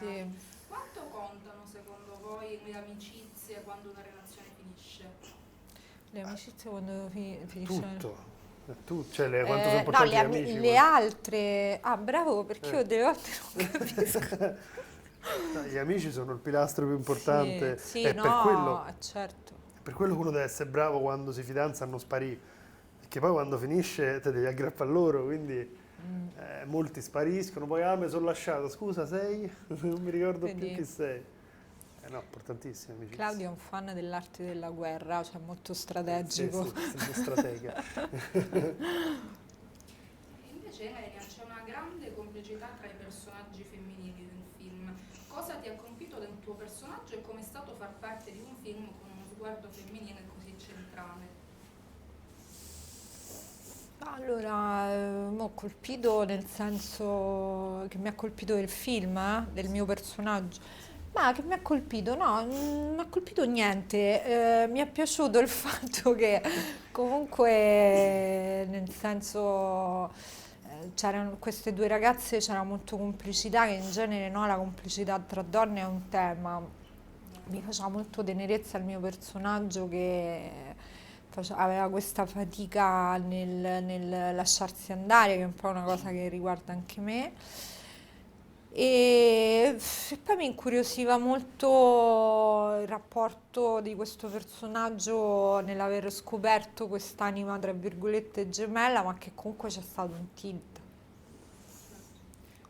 amicali. Sì. Quanto contano secondo voi le amicizie quando una relazione finisce? Le amicizie quando finiscono. Quanto sono No, importanti gli amici. le altre. Ah, bravo, perché io delle volte non capisco. No, gli amici sono il pilastro più Sì, importante sì, e no, certo. per quello uno deve essere bravo quando si fidanza a non sparire, perché poi quando finisce te devi aggrappare a loro, quindi molti spariscono, poi mi sono lasciato, scusa sei? Non mi ricordo più Vedi, chi sei. No, importantissima amicizia. Claudio è un fan dell'arte della guerra, cioè molto Sì, strategico. sì, sempre stratega. Invece Elena, c'è una grande complicità tra i personaggi femminili del film. Cosa ti ha colpito del tuo personaggio e come è stato far parte di un film con uno sguardo femminile così centrale? Allora, mi ho colpito nel senso che mi ha colpito del film, del mio personaggio. Ma che mi ha colpito? No, non mi ha colpito niente. Mi è piaciuto il fatto che comunque, nel senso, c'erano queste due ragazze, c'era molto complicità, che in genere no, la complicità tra donne è un tema. Mi faceva molto tenerezza il mio personaggio che aveva questa fatica nel lasciarsi andare, che è un po' una cosa che riguarda anche me. E poi mi incuriosiva molto il rapporto di questo personaggio nell'aver scoperto quest'anima, tra virgolette, gemella, ma che comunque c'è stato un tilt.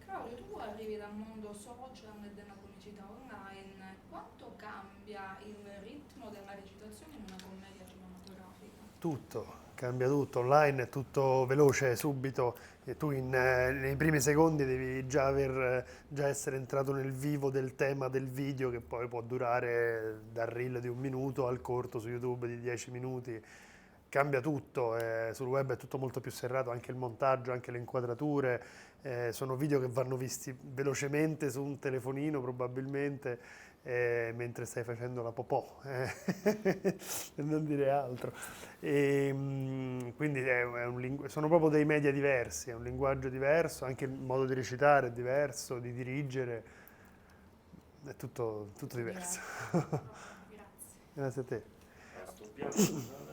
Claudio, tu arrivi dal mondo social e della comicità online. Quanto cambia il ritmo della recitazione in una commedia cinematografica? Tutto, cambia tutto, online è tutto veloce, subito, e tu nei primi secondi devi già essere entrato nel vivo del tema del video che poi può durare dal reel di 1 minuto al corto su YouTube di 10 minuti. Cambia tutto, sul web è tutto molto più serrato, anche il montaggio, anche le inquadrature, sono video che vanno visti velocemente su un telefonino probabilmente, mentre stai facendo la popò, per non dire altro. Quindi sono proprio dei media diversi, è un linguaggio diverso, anche il modo di recitare è diverso, di dirigere, è tutto diverso. Grazie. Grazie a te. Sto piano.